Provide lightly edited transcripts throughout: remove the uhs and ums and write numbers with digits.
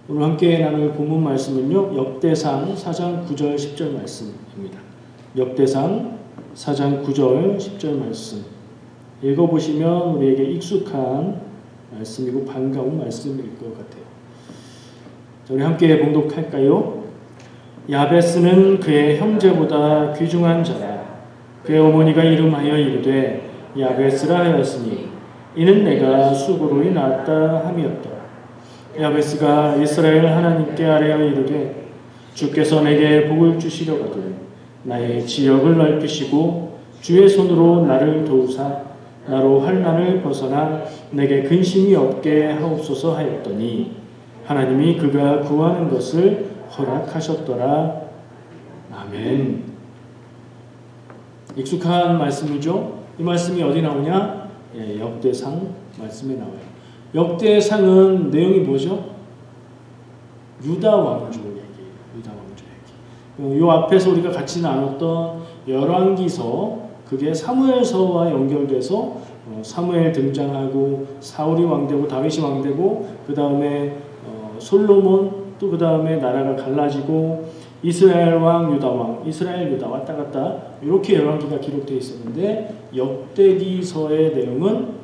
오늘 함께 나눌 본문 말씀은요, 역대상 4장 9절 10절 말씀입니다. 역대상 4장 9절 10절 말씀 읽어보시면 우리에게 익숙한 말씀이고 반가운 말씀일 것 같아요. 자, 우리 함께 봉독할까요? 야베스는 그의 형제보다 귀중한 자라. 그의 어머니가 이름하여 이르되 야베스라 하였으니 이는 내가 수고로이 낳았다 함이었다. 야베스가 이스라엘 하나님께 아뢰어 이르되 주께서 내게 복을 주시려거든 나의 지역을 넓히시고 주의 손으로 나를 도우사 나로 환난을 벗어나 내게 근심이 없게 하옵소서 하였더니 하나님이 그가 구하는 것을 허락하셨더라. 아멘. 익숙한 말씀이죠. 이 말씀이 어디 나오냐? 역대상 말씀에 나와요. 역대상은 내용이 뭐죠? 유다 왕조 얘기예요. 유다 왕조 얘기. 요 앞에서 우리가 같이 나눴던 열왕기서, 그게 사무엘서와 연결돼서 사무엘 등장하고 사울이 왕되고 다윗이 왕되고 그 다음에 솔로몬, 또 그 다음에 나라가 갈라지고 이스라엘 왕, 유다 왕, 이스라엘 유다 왔다 갔다 이렇게 열왕기가 기록되어 있었는데 역대기서의 내용은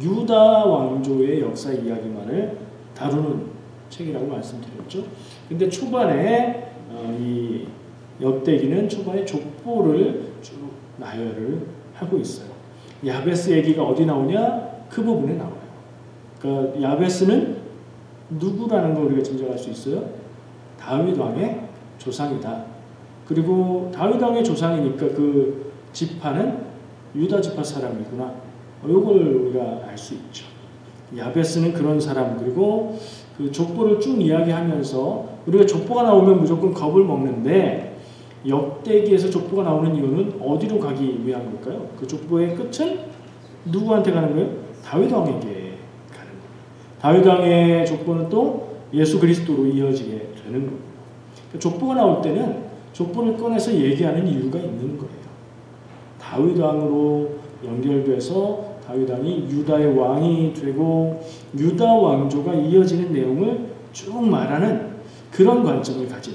유다 왕조의 역사 이야기만을 다루는 책이라고 말씀드렸죠. 근데 초반에 이 역대기는 초반에 족보를 쭉 나열을 하고 있어요. 야베스 얘기가 어디 나오냐? 그 부분에 나와요. 그러니까 야베스는 누구라는 걸 우리가 짐작할 수 있어요. 다윗 왕의 조상이다. 그리고 다윗 왕의 조상이니까 그 지파는 유다 지파 사람이구나. 이걸 우리가 알 수 있죠. 야베스는 그런 사람. 그리고 그 족보를 쭉 이야기하면서 우리가 족보가 나오면 무조건 겁을 먹는데 역대기에서 족보가 나오는 이유는 어디로 가기 위한 걸까요? 그 족보의 끝은 누구한테 가는 거예요? 다윗 왕에게 가는 거예요. 다윗 왕의 족보는 또 예수 그리스도로 이어지게 되는 거예요. 족보가 나올 때는 족보를 꺼내서 얘기하는 이유가 있는 거예요. 다윗 왕으로 연결돼서 다윗 왕이 유다의 왕이 되고 유다 왕조가 이어지는 내용을 쭉 말하는 그런 관점을 가진,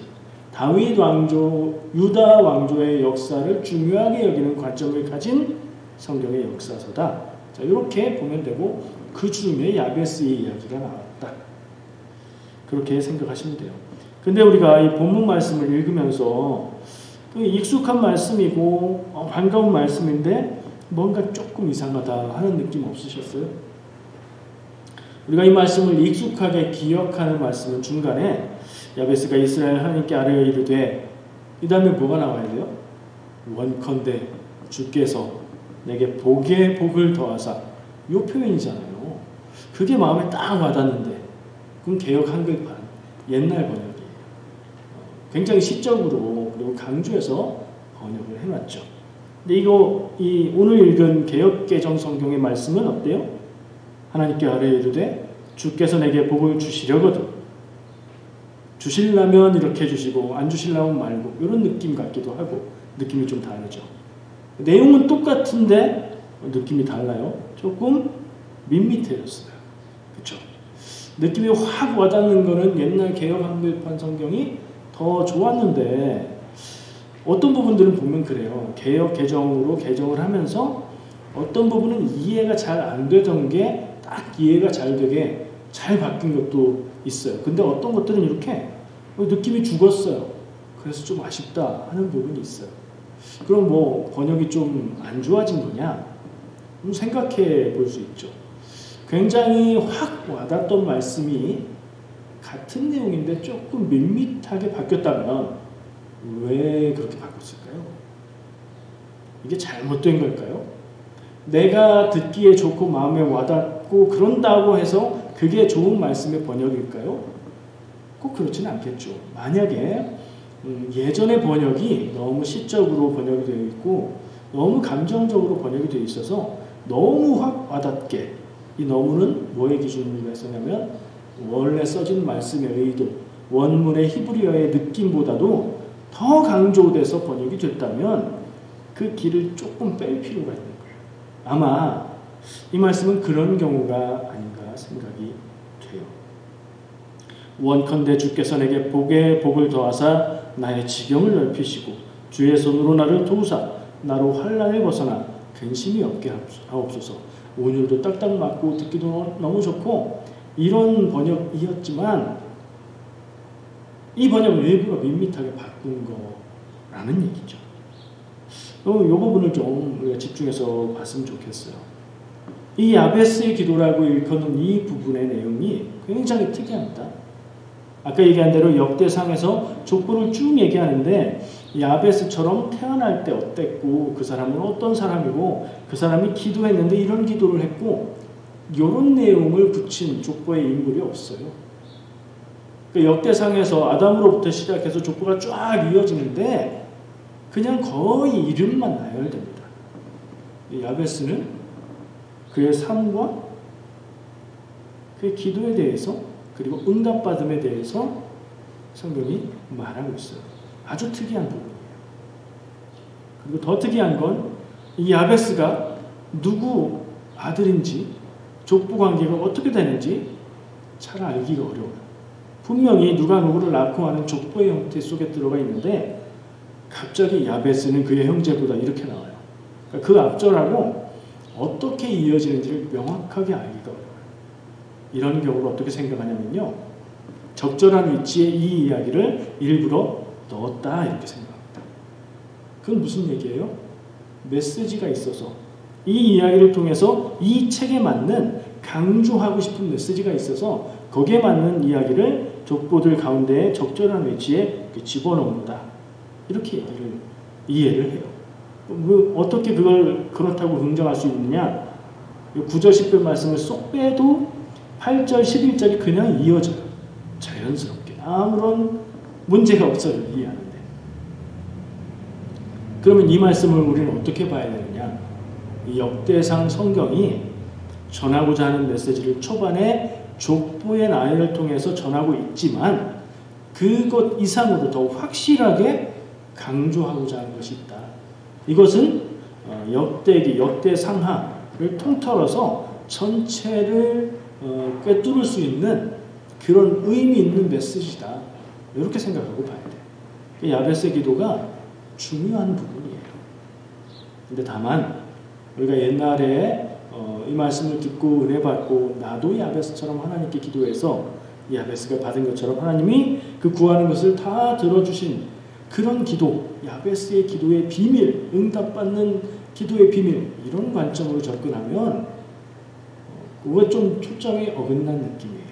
다윗 왕조, 유다 왕조의 역사를 중요하게 여기는 관점을 가진 성경의 역사서다. 자, 이렇게 보면 되고 그 중에 야베스의 이야기가 나왔다. 그렇게 생각하시면 돼요. 근데 우리가 이 본문 말씀을 읽으면서 익숙한 말씀이고 반가운 말씀인데 뭔가 조금 이상하다 하는 느낌 없으셨어요? 우리가 이 말씀을 익숙하게 기억하는 말씀은 중간에 야베스가 이스라엘 하나님께 아뢰어 이르되 이 다음에 뭐가 나와야 돼요? 원컨대 주께서 내게 복에 복을 더하사, 이 표현이잖아요. 그게 마음에 딱 와닿는데 그럼 개역 한글판 옛날 번역이에요. 굉장히 시적으로 그리고 강조해서 번역을 해놨죠. 근데 이거 오늘 읽은 개역개정 성경의 말씀은 어때요? 하나님께 아뢰어 이르되 주께서 내게 복을 주시려거든 주시려면 이렇게 해주시고 안 주시려면 말고, 이런 느낌 같기도 하고 느낌이 좀 다르죠. 내용은 똑같은데 느낌이 달라요. 조금 밋밋해졌어요. 그렇죠? 느낌이 확 와닿는 거는 옛날 개역 한글판 성경이 더 좋았는데 어떤 부분들은 보면 그래요. 개역 개정으로 개정을 하면서 어떤 부분은 이해가 잘 안 되던 게 딱 이해가 잘 되게 잘 바뀐 것도 있어요. 근데 어떤 것들은 이렇게 느낌이 죽었어요. 그래서 좀 아쉽다 하는 부분이 있어요. 그럼 뭐 번역이 좀 안 좋아진 거냐? 생각해 볼 수 있죠. 굉장히 확 와닿던 말씀이 같은 내용인데 조금 밋밋하게 바뀌었다면 왜 그렇게 바꿨을까요? 이게 잘못된 걸까요? 내가 듣기에 좋고 마음에 와닿고 그런다고 해서 그게 좋은 말씀의 번역일까요? 꼭 그렇지는 않겠죠. 만약에 예전의 번역이 너무 시적으로 번역이 되어 있고 너무 감정적으로 번역이 되어 있어서 너무 확 와닿게, 이 너무는 뭐의 기준으로 했었냐면 원래 써진 말씀의 의도, 원문의 히브리어의 느낌보다도 더 강조돼서 번역이 됐다면 그 길을 조금 뺄 필요가 있는 거예요. 아마 이 말씀은 그런 경우가 아닌가 생각이 돼요. 원컨대 주께서 내게 복에 복을 더하사 나의 지경을 넓히시고 주의 손으로 나를 도우사 나로 환난을 벗어나 근심이 없게 하옵소서. 온율도 딱딱 맞고 듣기도 너무 좋고 이런 번역이었지만 이 번역을 일부러 밋밋하게 바꾼 거라는 얘기죠. 이 부분을 좀 우리가 집중해서 봤으면 좋겠어요. 이 야베스의 기도라고 일컫는 이 부분의 내용이 굉장히 특이합니다. 아까 얘기한 대로 역대상에서 족보를 쭉 얘기하는데 야베스처럼 태어날 때 어땠고 그 사람은 어떤 사람이고 그 사람이 기도했는데 이런 기도를 했고 이런 내용을 붙인 족보의 인물이 없어요. 그 역대상에서 아담으로부터 시작해서 족보가 쫙 이어지는데 그냥 거의 이름만 나열됩니다. 야베스는 그의 삶과 그의 기도에 대해서 그리고 응답받음에 대해서 성경이 말하고 있어요. 아주 특이한 부분이에요. 그리고 더 특이한 건 이 야베스가 누구 아들인지 족보 관계가 어떻게 되는지 잘 알기가 어려워요. 분명히 누가 누구를 낳고 하는 족보의 형태 속에 들어가 있는데 갑자기 야베스는 그의 형제보다 이렇게 나와요. 그러니까 그 앞절하고 어떻게 이어지는지를 명확하게 알기가 어려워요. 이런 경우를 어떻게 생각하냐면요. 적절한 위치에 이 이야기를 일부러 넣었다 이렇게 생각합니다. 그건 무슨 얘기예요? 메시지가 있어서 이 이야기를 통해서 이 책에 맞는 강조하고 싶은 메시지가 있어서 거기에 맞는 이야기를 족보들 가운데 적절한 위치에 집어넣는다. 이렇게 이해를 해요. 어떻게 그걸 그렇다고 긍정할 수 있느냐? 9절 10절 말씀을 쏙 빼도 8절 11절이 그냥 이어져요. 자연스럽게 아무런 문제가 없어요. 이해하는데. 그러면 이 말씀을 우리는 어떻게 봐야 되느냐? 이 역대상 성경이 전하고자 하는 메시지를 초반에 족보의 나열을 통해서 전하고 있지만 그것 이상으로 더 확실하게 강조하고자 하는 것이 있다. 이것은 역대기, 역대상하를 통틀어서 전체를 꿰뚫을 수 있는 그런 의미 있는 메시지다. 이렇게 생각하고 봐야 돼. 야베스의 기도가 중요한 부분이에요. 근데 다만 우리가 옛날에 이 말씀을 듣고 은혜 받고 나도 야베스처럼 하나님께 기도해서 야베스가 받은 것처럼 하나님이 그 구하는 것을 다 들어주신 그런 기도, 야베스의 기도의 비밀, 응답받는 기도의 비밀 이런 관점으로 접근하면 그거 좀 초점이 어긋난 느낌이에요.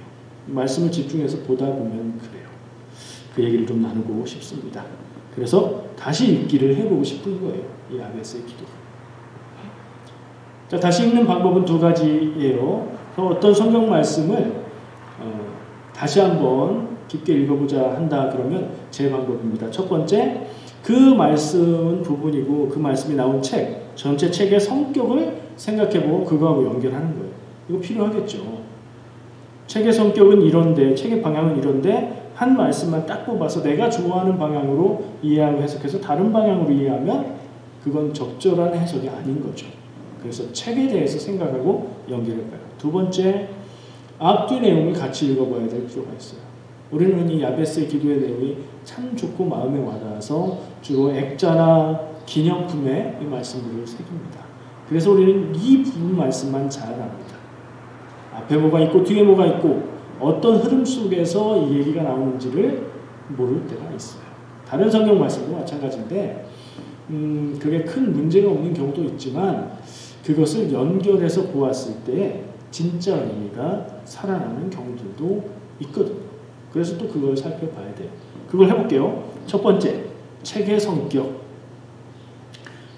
말씀을 집중해서 보다 보면 그래요. 그 얘기를 좀 나누고 싶습니다. 그래서 다시 읽기를 해보고 싶은 거예요. 이 야베스의 기도. 자, 다시 읽는 방법은 두 가지예요. 어떤 성경 말씀을 다시 한번 깊게 읽어보자 한다 그러면 제 방법입니다. 첫 번째, 그 말씀은 부분이고 그 말씀이 나온 책, 전체 책의 성격을 생각해보고 그거하고 연결하는 거예요. 이거 필요하겠죠. 책의 성격은 이런데, 책의 방향은 이런데 한 말씀만 딱 뽑아서 내가 좋아하는 방향으로 이해하고 해석해서 다른 방향으로 이해하면 그건 적절한 해석이 아닌 거죠. 그래서 책에 대해서 생각하고 연결해봐요. 두 번째, 앞뒤 내용을 같이 읽어봐야 될 필요가 있어요. 우리는 흔히 야베스의 기도의 내용이 참 좋고 마음에 와닿아서 주로 액자나 기념품에 이 말씀들을 새깁니다. 그래서 우리는 이 부분 말씀만 잘 압니다. 앞에 뭐가 있고 뒤에 뭐가 있고 어떤 흐름 속에서 이 얘기가 나오는지를 모를 때가 있어요. 다른 성경 말씀도 마찬가지인데 그게 큰 문제가 없는 경우도 있지만 그것을 연결해서 보았을 때 진짜 의미가 살아나는 경우들도 있거든요. 그래서 또 그걸 살펴봐야 돼요. 그걸 해볼게요. 첫 번째, 책의 성격.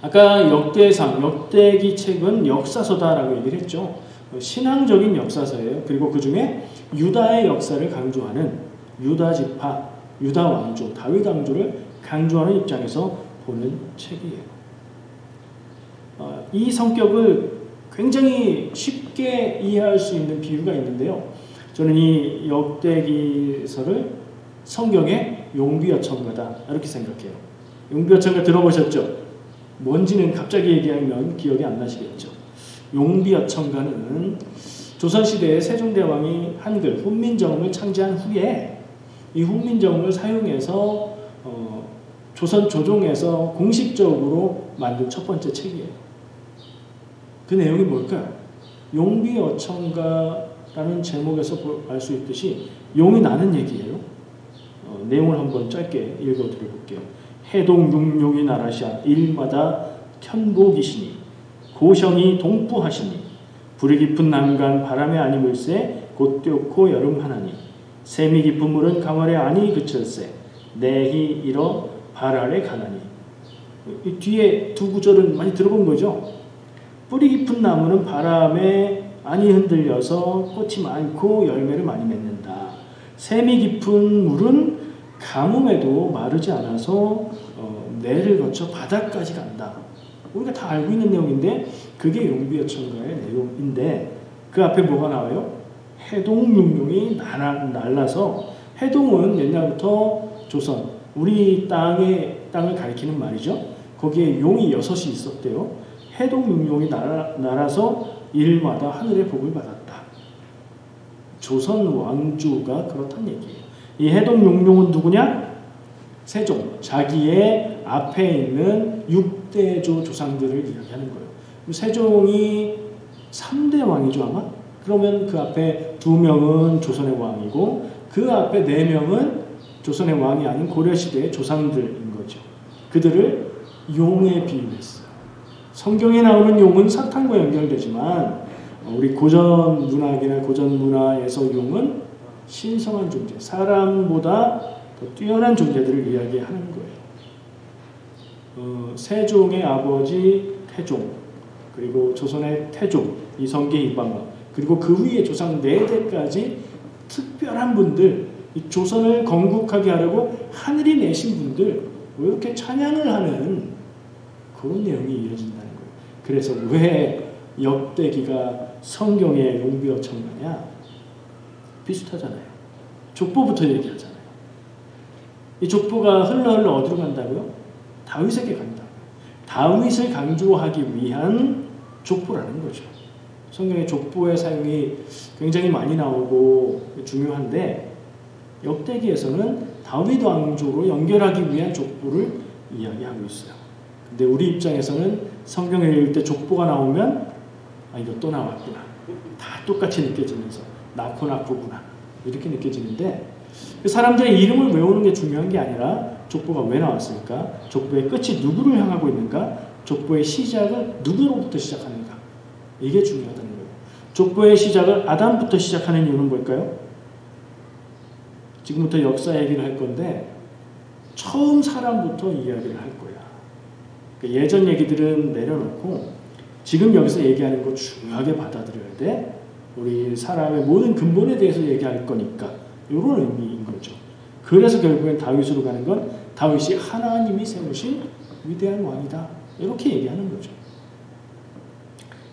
아까 역대상, 역대기 책은 역사서다라고 얘기를 했죠. 신앙적인 역사서예요. 그리고 그 중에 유다의 역사를 강조하는 유다 지파, 유다 왕조, 다윗 왕조를 강조하는 입장에서 보는 책이에요. 이 성격을 굉장히 쉽게 이해할 수 있는 비유가 있는데요. 저는 이 역대기서를 성경의 용비어천가다 이렇게 생각해요. 용비어천가 들어보셨죠? 뭔지는 갑자기 얘기하면 기억이 안 나시겠죠. 용비어천가는 조선시대에 세종대왕이 한글, 훈민정음을 창제한 후에 이 훈민정음을 사용해서 조선 조정에서 공식적으로 만든 첫 번째 책이에요. 그 내용이 뭘까요? 용비어천가라는 제목에서 알 수 있듯이 용이 나는 얘기예요. 내용을 한번 짧게 읽어드려볼게요. 해동육룡이 나라시아 일마다 편복이시니 고성이 동푸하시니 불이 깊은 난간 바람에 아니 물세 곧되고 여름 하나니 샘이 깊은 물은 강월에 아니 그칠세 내히 일어 발아래 가나니. 이 뒤에 두 구절은 많이 들어본 거죠. 뿌리 깊은 나무는 바람에 아니 흔들려서 꽃이 많고 열매를 많이 맺는다. 샘이 깊은 물은 가뭄에도 마르지 않아서 내를 거쳐 바다까지 간다. 우리가 다 알고 있는 내용인데 그게 용비어천가의 내용인데 그 앞에 뭐가 나와요? 해동육룡이 날라서 해동은 옛날부터 조선 우리 땅을 가리키는 말이죠. 거기에 용이 6이 있었대요. 해동육룡이 날아서 일마다 하늘의 복을 받았다. 조선 왕조가 그렇단 얘기예요. 이 해동육룡은 누구냐? 세종. 자기의 앞에 있는 6대조 조상들을 이야기하는 거예요. 세종이 3대 왕이죠 아마? 그러면 그 앞에 2명은 조선의 왕이고 그 앞에 4명은 조선의 왕이 아닌 고려시대의 조상들인 거죠. 그들을 용에 비유했어요. 성경에 나오는 용은 사탄과 연결되지만 우리 고전 문학이나 고전 문화에서 용은 신성한 존재, 사람보다 더 뛰어난 존재들을 이야기하는 거예요. 세종의 아버지 태종, 그리고 조선의 태종, 이성계, 이방원, 그리고 그 위에 조상 4대까지 특별한 분들, 이 조선을 건국하게 하려고 하늘이 내신 분들, 이렇게 찬양을 하는 그런 내용이 이어진다는 거예요. 그래서 왜 역대기가 성경의 용비어천가냐? 비슷하잖아요. 족보부터 얘기하잖아요. 이 족보가 흘러 어디로 간다고요? 다윗에게 간다. 다윗을 강조하기 위한 족보라는 거죠. 성경의 족보의 사용이 굉장히 많이 나오고 중요한데 역대기에서는 다윗 왕조로 연결하기 위한 족보를 이야기하고 있어요. 근데 우리 입장에서는 성경을 읽을 때 족보가 나오면 이거 또 나왔구나. 다 똑같이 느껴지면서 나코나코구나 이렇게 느껴지는데 사람들의 이름을 외우는 게 중요한 게 아니라 족보가 왜 나왔을까? 족보의 끝이 누구를 향하고 있는가? 족보의 시작을 누구로부터 시작하는가? 이게 중요하다는 거예요. 족보의 시작을 아담부터 시작하는 이유는 뭘까요? 지금부터 역사 얘기를 할 건데 처음 사람부터 이야기를 할 거야. 그러니까 예전 얘기들은 내려놓고 지금 여기서 얘기하는 거 중요하게 받아들여야 돼. 우리 사람의 모든 근본에 대해서 얘기할 거니까 이런 의미인 거죠. 그래서 결국엔 다윗으로 가는 건 다윗이 하나님이 세우신 위대한 왕이다. 이렇게 얘기하는 거죠.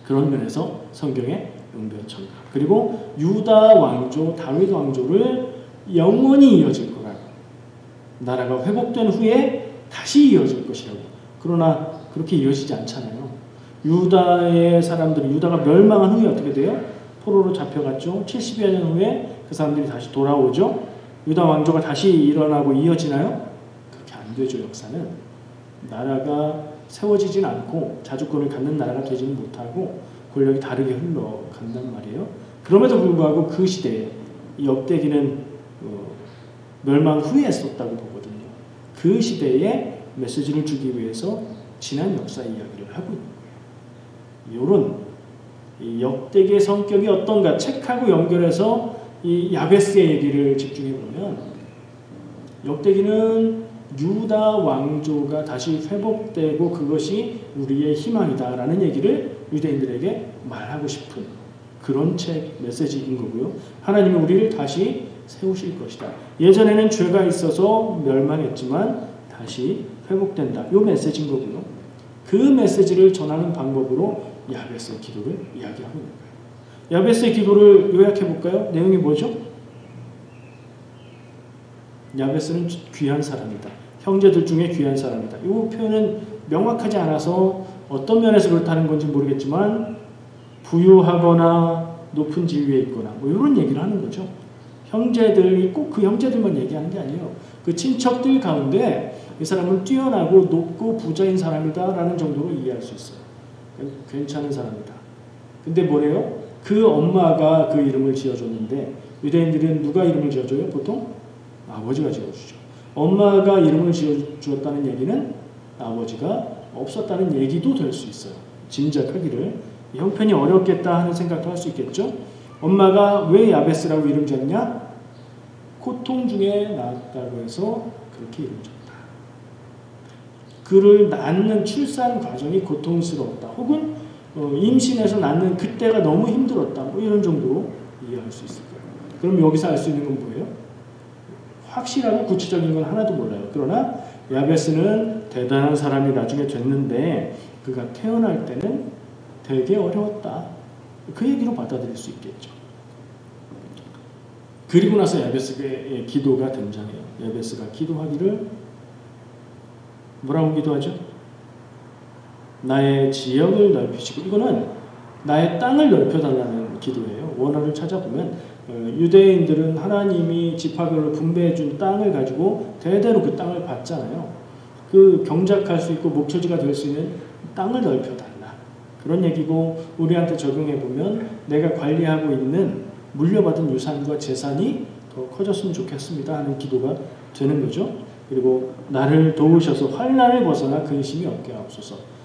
그런 면에서 성경의 용비어천가. 그리고 유다 왕조, 다윗 왕조를 영원히 이어질 거라고. 나라가 회복된 후에 다시 이어질 것이라고. 그러나 그렇게 이어지지 않잖아요. 유다의 사람들이 유다가 멸망한 후에 어떻게 돼요? 포로로 잡혀갔죠. 70여 년 후에 그 사람들이 다시 돌아오죠. 유다 왕조가 다시 일어나고 이어지나요? 그렇게 안 되죠. 역사는. 나라가 세워지진 않고 자주권을 갖는 나라가 되지는 못하고 권력이 다르게 흘러간단 말이에요. 그럼에도 불구하고 그 시대에 이 역대기는 멸망 후에 썼다고 보거든요. 그 시대에 메시지를 주기 위해서 지난 역사 이야기를 하고 있는 거예요. 이런 역대기의 성격이 어떤가 책하고 연결해서 이 야베스의 얘기를 집중해보면 역대기는 유다 왕조가 다시 회복되고 그것이 우리의 희망이다라는 얘기를 유대인들에게 말하고 싶은 그런 책 메시지인 거고요. 하나님은 우리를 다시 세우실 것이다. 예전에는 죄가 있어서 멸망했지만 다시 회복된다. 이 메시지인 거고요. 그 메시지를 전하는 방법으로 야베스의 기도를 이야기하고 있는 거예요. 야베스의 기도를 요약해볼까요? 내용이 뭐죠? 야베스는 귀한 사람이다. 형제들 중에 귀한 사람이다. 이 표현은 명확하지 않아서 어떤 면에서 그렇다는 건지 모르겠지만 부유하거나 높은 지위에 있거나 뭐 이런 얘기를 하는 거죠. 형제들이 꼭 그 형제들만 얘기하는 게 아니에요. 그 친척들 가운데 이 사람은 뛰어나고 높고 부자인 사람이다라는 정도로 이해할 수 있어요. 괜찮은 사람이다. 근데 뭐래요? 그 엄마가 그 이름을 지어줬는데 유대인들은 누가 이름을 지어줘요? 보통 아버지가 지어주죠. 엄마가 이름을 지어주었다는 얘기는 아버지가 없었다는 얘기도 될 수 있어요. 짐작하기를. 형편이 어렵겠다 하는 생각도 할 수 있겠죠. 엄마가 왜 야베스라고 이름 지었냐? 고통 중에 낳았다고 해서 그렇게 이름 지었다. 그를 낳는 출산 과정이 고통스러웠다. 혹은 임신해서 낳는 그때가 너무 힘들었다. 뭐 이런 정도로 이해할 수 있을 거예요. 그럼 여기서 알 수 있는 건 뭐예요? 확실하고 구체적인 건 하나도 몰라요. 그러나 야베스는 대단한 사람이 나중에 됐는데 그가 태어날 때는 되게 어려웠다. 그 얘기로 받아들일 수 있겠죠. 그리고 나서 야베스의 기도가 등장해요. 야베스가 기도하기를 뭐라고 기도하죠? 나의 지역을 넓히시고, 이거는 나의 땅을 넓혀달라는 기도예요. 원어를 찾아보면 유대인들은 하나님이 지파별로 분배해준 땅을 가지고 대대로 그 땅을 받잖아요. 그 경작할 수 있고 목초지가 될 수 있는 땅을 넓혀달라. 그런 얘기고, 우리한테 적용해보면 내가 관리하고 있는 물려받은 유산과 재산이 더 커졌으면 좋겠습니다 하는 기도가 되는 거죠. 그리고 나를 도우셔서 환난을 벗어나 근심이 없게 하옵소서.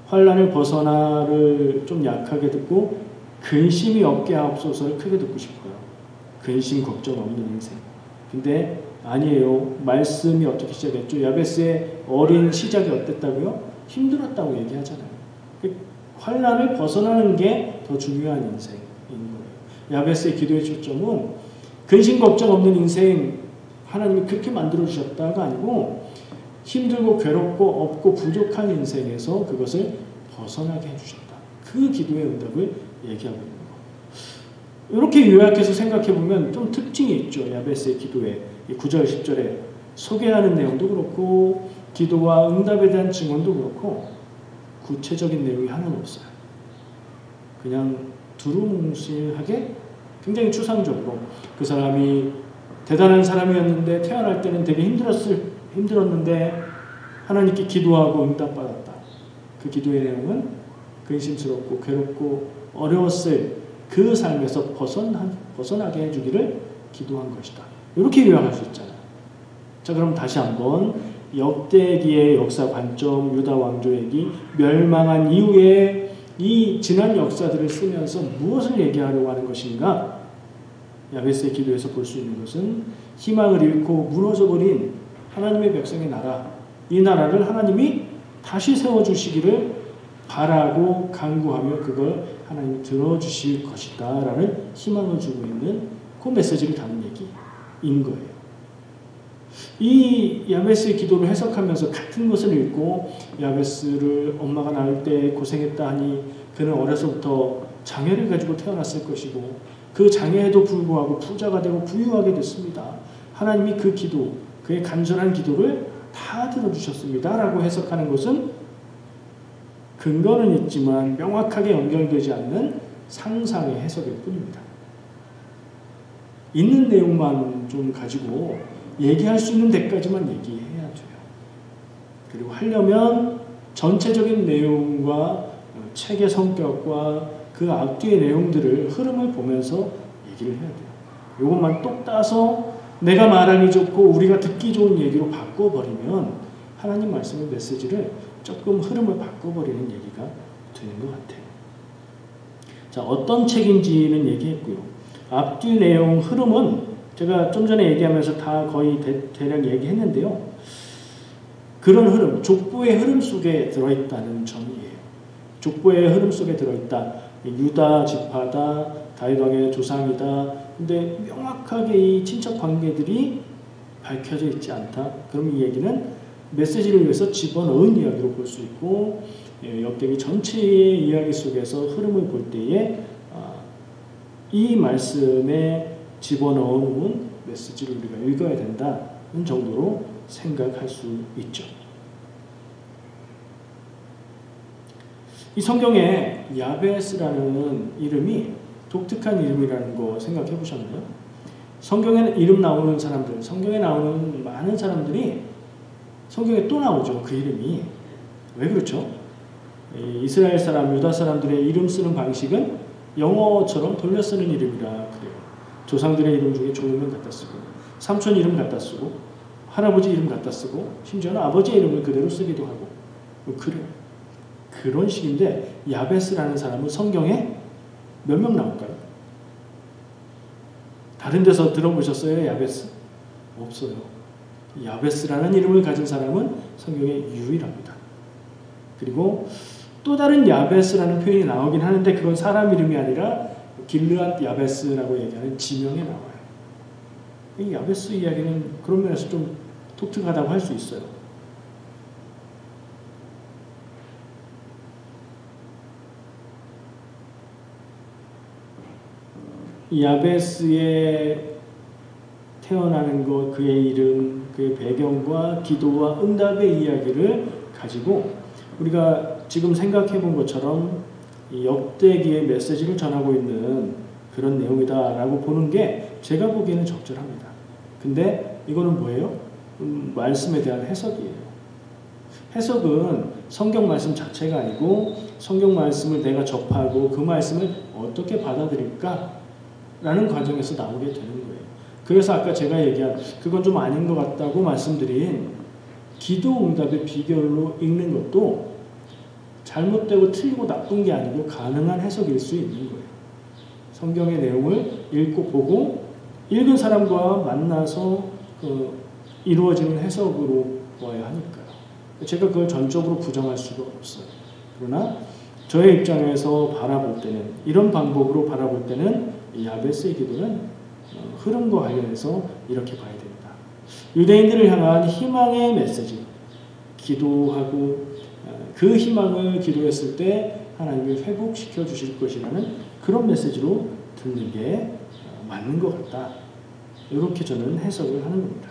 환난을 벗어나를 좀 약하게 듣고 근심이 없게 하옵소서를 크게 듣고 싶어요. 근심 걱정 없는 인생. 근데 아니에요. 말씀이 어떻게 시작했죠? 야베스의 어린 시작이 어땠다고요? 힘들었다고 얘기하잖아요. 환난을 벗어나는 게 더 중요한 인생인 거예요. 야베스의 기도의 초점은 근심 걱정 없는 인생 하나님이 그렇게 만들어 주셨다가 아니고 힘들고 괴롭고 없고 부족한 인생에서 그것을 벗어나게 해주셨다. 그 기도의 응답을 얘기하고 있는 거예요. 이렇게 요약해서 생각해보면 좀 특징이 있죠. 야베스의 기도에 9절 10절에 소개하는 내용도 그렇고 기도와 응답에 대한 증언도 그렇고 구체적인 내용이 하나는 없어요. 그냥 두루뭉실하게 굉장히 추상적으로 그 사람이 대단한 사람이었는데 태어날 때는 되게 힘들었는데 하나님께 기도하고 응답받았다. 그 기도의 내용은 근심스럽고 괴롭고 어려웠을 그 삶에서 벗어나게 해주기를 기도한 것이다. 이렇게 요약할 수 있잖아요. 자, 그럼 다시 한번 역대기의 역사 관점, 유다 왕조에게 멸망한 이후에 이 지난 역사들을 쓰면서 무엇을 얘기하려고 하는 것인가? 야베스의 기도에서 볼 수 있는 것은 희망을 잃고 무너져버린 하나님의 백성의 나라, 이 나라를 하나님이 다시 세워주시기를 바라고 간구하며 그걸 하나님이 들어주실 것이다 라는 희망을 주고 있는 그 메시지를 담은 얘기인 거예요. 이 야베스의 기도를 해석하면서 같은 것을 읽고 야베스를 엄마가 낳을 때 고생했다 하니 그는 어려서부터 장애를 가지고 태어났을 것이고 그 장애에도 불구하고 부자가 되고 부유하게 됐습니다. 하나님이 그 기도, 그의 간절한 기도를 다 들어주셨습니다 라고 해석하는 것은 근거는 있지만 명확하게 연결되지 않는 상상의 해석일 뿐입니다. 있는 내용만 좀 가지고 얘기할 수 있는 데까지만 얘기해야 돼요. 그리고 하려면 전체적인 내용과 책의 성격과 그 앞뒤의 내용들을 흐름을 보면서 얘기를 해야 돼요. 이것만 똑 따서 내가 말하기 좋고 우리가 듣기 좋은 얘기로 바꿔버리면 하나님 말씀의 메시지를 조금 흐름을 바꿔버리는 얘기가 되는 것 같아요. 자, 어떤 책인지는 얘기했고요. 앞뒤 내용 흐름은 제가 좀 전에 얘기하면서 다 거의 대략 얘기했는데요. 그런 흐름, 족보의 흐름 속에 들어있다는 점이에요. 족보의 흐름 속에 들어있다. 유다 지파다, 다윗 왕의 조상이다. 근데 명확하게 이 친척 관계들이 밝혀져 있지 않다. 그럼 이 얘기는 메시지를 위해서 집어넣은 이야기로 볼 수 있고, 역대기 전체의 이야기 속에서 흐름을 볼 때에 이 말씀에 집어넣은 메시지를 우리가 읽어야 된다는 정도로 생각할 수 있죠. 이 성경에 야베스라는 이름이 독특한 이름이라는 거 생각해 보셨나요? 성경에 이름 나오는 사람들, 성경에 나오는 많은 사람들이 성경에 또 나오죠. 그 이름이. 왜 그렇죠? 이스라엘 사람, 유다 사람들의 이름 쓰는 방식은 영어처럼 돌려 쓰는 이름이라 그래요. 조상들의 이름 중에 좋으면 갖다 쓰고, 삼촌 이름 갖다 쓰고, 할아버지 이름 갖다 쓰고, 심지어는 아버지의 이름을 그대로 쓰기도 하고, 그래요. 그런 식인데, 야베스라는 사람은 성경에 몇 명 나올까요? 다른 데서 들어보셨어요? 야베스? 없어요. 야베스라는 이름을 가진 사람은 성경에 유일합니다. 그리고 또 다른 야베스라는 표현이 나오긴 하는데 그건 사람 이름이 아니라 길르앗 야베스라고 얘기하는 지명에 나와요. 이 야베스 이야기는 그런 면에서 좀 독특하다고 할 수 있어요. 야베스의 태어나는 것, 그의 이름, 그의 배경과 기도와 응답의 이야기를 가지고 우리가 지금 생각해 본 것처럼 이 역대기의 메시지를 전하고 있는 그런 내용이다라고 보는 게 제가 보기에는 적절합니다. 근데 이거는 뭐예요? 말씀에 대한 해석이에요. 해석은 성경 말씀 자체가 아니고 성경 말씀을 내가 접하고 그 말씀을 어떻게 받아들일까? 라는 과정에서 나오게 되는 거예요. 그래서 아까 제가 얘기한 그건 좀 아닌 것 같다고 말씀드린 기도 응답의 비결로 읽는 것도 잘못되고 틀리고 나쁜 게 아니고 가능한 해석일 수 있는 거예요. 성경의 내용을 읽고 보고 읽은 사람과 만나서 이루어지는 해석으로 보아야 하니까요. 제가 그걸 전적으로 부정할 수가 없어요. 그러나 저의 입장에서 바라볼 때는 이런 방법으로 바라볼 때는 야베스의 기도는 흐름과 관련해서 이렇게 봐야 됩니다. 유대인들을 향한 희망의 메시지, 기도하고 그 희망을 기도했을 때 하나님이 회복시켜 주실 것이라는 그런 메시지로 듣는 게 맞는 것 같다. 이렇게 저는 해석을 하는 겁니다.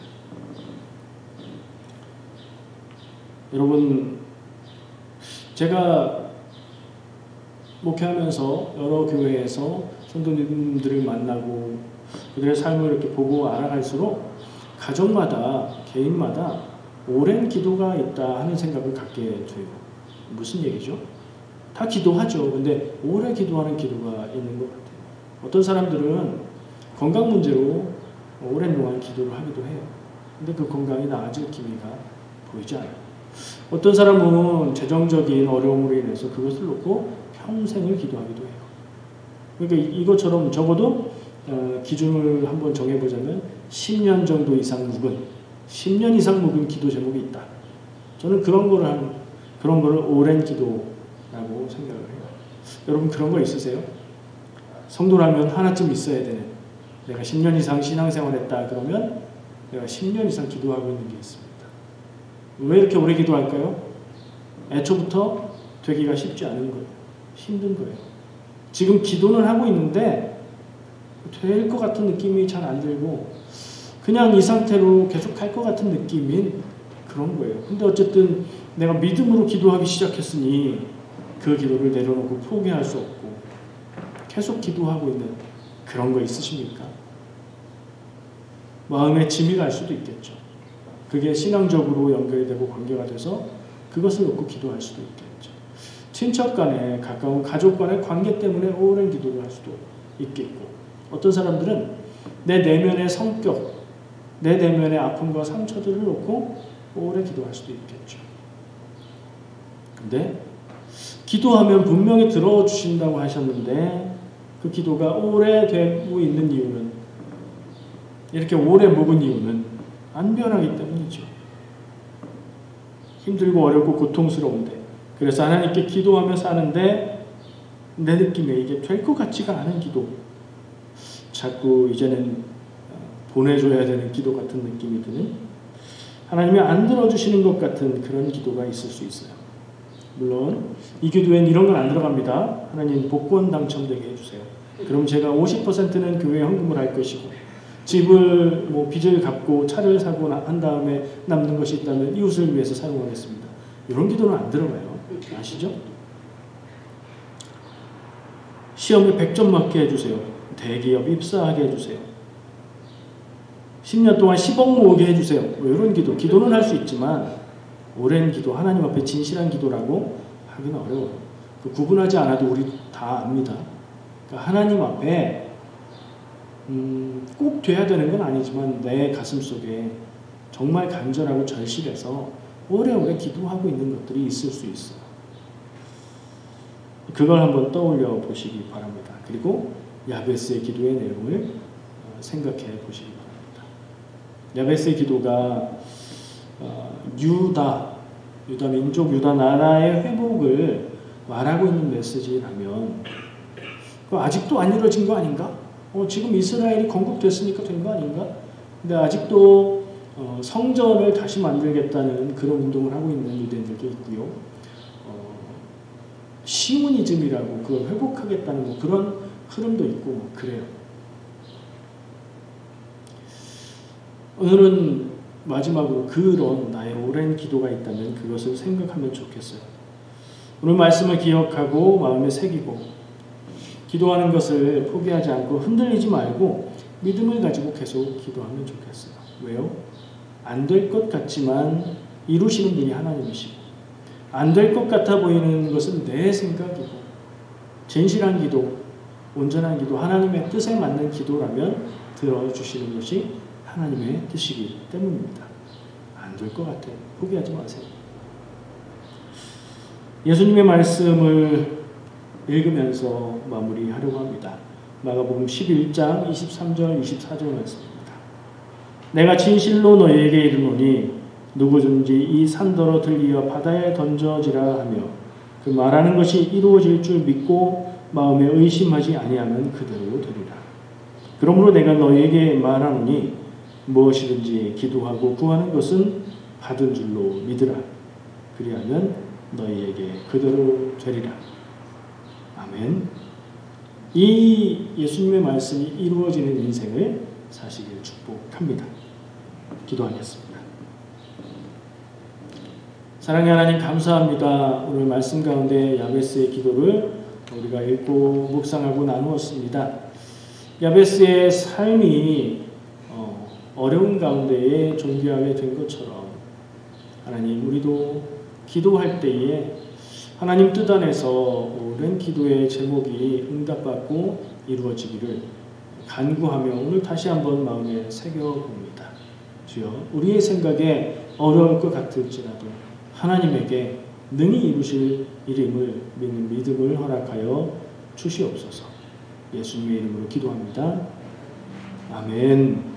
여러분, 제가 목회하면서 여러 교회에서 성도님들을 만나고 그들의 삶을 이렇게 보고 알아갈수록 가정마다 개인마다 오랜 기도가 있다 하는 생각을 갖게 돼요. 무슨 얘기죠? 다 기도하죠. 근데 오래 기도하는 기도가 있는 것 같아요. 어떤 사람들은 건강 문제로 오랜 동안 기도를 하기도 해요. 근데 그 건강이 나아질 기미가 보이지 않아요. 어떤 사람은 재정적인 어려움으로 인해서 그것을 놓고 평생을 기도하기도 해요. 그러니까 이것처럼 적어도 기준을 한번 정해보자면 10년 정도 이상 묵은 10년 이상 묵은 기도 제목이 있다. 저는 그런 거를 오랜 기도라고 생각을 해요. 여러분 그런 거 있으세요? 성도라면 하나쯤 있어야 되는, 내가 10년 이상 신앙생활했다 그러면 내가 10년 이상 기도하고 있는 게 있습니다. 왜 이렇게 오래 기도할까요? 애초부터 되기가 쉽지 않은 거예요. 힘든 거예요. 지금 기도는 하고 있는데 될 것 같은 느낌이 잘 안 들고 그냥 이 상태로 계속 갈 것 같은 느낌인 그런 거예요. 근데 어쨌든 내가 믿음으로 기도하기 시작했으니 그 기도를 내려놓고 포기할 수 없고 계속 기도하고 있는 그런 거 있으십니까? 마음에 짐이 갈 수도 있겠죠. 그게 신앙적으로 연결되고 관계가 돼서 그것을 놓고 기도할 수도 있겠죠. 친척 간에, 가까운 가족 간의 관계 때문에 오랜 기도를 할 수도 있겠고, 어떤 사람들은 내 내면의 성격, 내 내면의 아픔과 상처들을 놓고 오래 기도할 수도 있겠죠. 근데 기도하면 분명히 들어주신다고 하셨는데 그 기도가 오래되고 있는 이유는, 이렇게 오래 묵은 이유는 안 변하기 때문이죠. 힘들고 어렵고 고통스러운데, 그래서 하나님께 기도하며 사는데 내 느낌에 이게 될 것 같지가 않은 기도, 자꾸 이제는 보내줘야 되는 기도 같은 느낌이 드는, 하나님이 안 들어주시는 것 같은 그런 기도가 있을 수 있어요. 물론 이 기도엔 이런 건 안 들어갑니다. 하나님 복권 당첨되게 해주세요. 그럼 제가 50%는 교회에 헌금을 할 것이고, 집을 빚을 갚고 차를 사고 한 다음에 남는 것이 있다면 이웃을 위해서 사용하겠습니다. 이런 기도는 안 들어가요. 아시죠? 시험에 100점 맞게 해주세요. 대기업 입사하게 해주세요. 10년 동안 10억 모으게 해주세요. 뭐 이런 기도. 기도는 할 수 있지만 오랜 기도, 하나님 앞에 진실한 기도라고 하기는 어려워요. 구분하지 않아도 우리 다 압니다. 그러니까 하나님 앞에 꼭 돼야 되는 건 아니지만 내 가슴 속에 정말 간절하고 절실해서 오래오래 기도하고 있는 것들이 있을 수 있어요. 그걸 한번 떠올려 보시기 바랍니다. 그리고 야베스의 기도의 내용을 생각해 보시기 바랍니다. 야베스의 기도가 유다 민족, 유다 나라의 회복을 말하고 있는 메시지라면 아직도 안 이루어진 거 아닌가? 지금 이스라엘이 건국됐으니까 된 거 아닌가? 근데 아직도 성전을 다시 만들겠다는 그런 운동을 하고 있는 유대인들도 있고요. 시오니즘이라고 그걸 회복하겠다는 뭐 그런 흐름도 있고 뭐 그래요. 오늘은 마지막으로 그런 나의 오랜 기도가 있다면 그것을 생각하면 좋겠어요. 오늘 말씀을 기억하고 마음에 새기고 기도하는 것을 포기하지 않고 흔들리지 말고 믿음을 가지고 계속 기도하면 좋겠어요. 왜요? 안 될 것 같지만 이루시는 분이 하나님이시고 안 될 것 같아 보이는 것은 내 생각이고 진실한 기도, 온전한 기도, 하나님의 뜻에 맞는 기도라면 들어주시는 것이 하나님의 뜻이기 때문입니다. 안 될 것 같아요. 포기하지 마세요. 예수님의 말씀을 읽으면서 마무리하려고 합니다. 마가복음 11장 23절 24절 말씀입니다. 내가 진실로 너희에게 이르노니 누구든지 이 산더러 들리어 바다에 던져지라 하며 그 말하는 것이 이루어질 줄 믿고 마음에 의심하지 아니하면 그대로 되리라. 그러므로 내가 너희에게 말하노니 무엇이든지 기도하고 구하는 것은 받은 줄로 믿으라. 그리하면 너희에게 그대로 되리라. 아멘. 이 예수님의 말씀이 이루어지는 인생을 사시길 축복합니다. 기도하겠습니다. 사랑의 하나님 감사합니다. 오늘 말씀 가운데 야베스의 기도를 우리가 읽고 묵상하고 나누었습니다. 야베스의 삶이 어려운 가운데에 존귀하게 된 것처럼 하나님 우리도 기도할 때에 하나님 뜻 안에서 오랜 기도의 제목이 응답받고 이루어지기를 간구하며 오늘 다시 한번 마음에 새겨봅니다. 주여 우리의 생각에 어려울 것 같을지라도 하나님에게 능히 이루실 이름을 믿는 믿음을 허락하여 주시옵소서. 예수님의 이름으로 기도합니다. 아멘.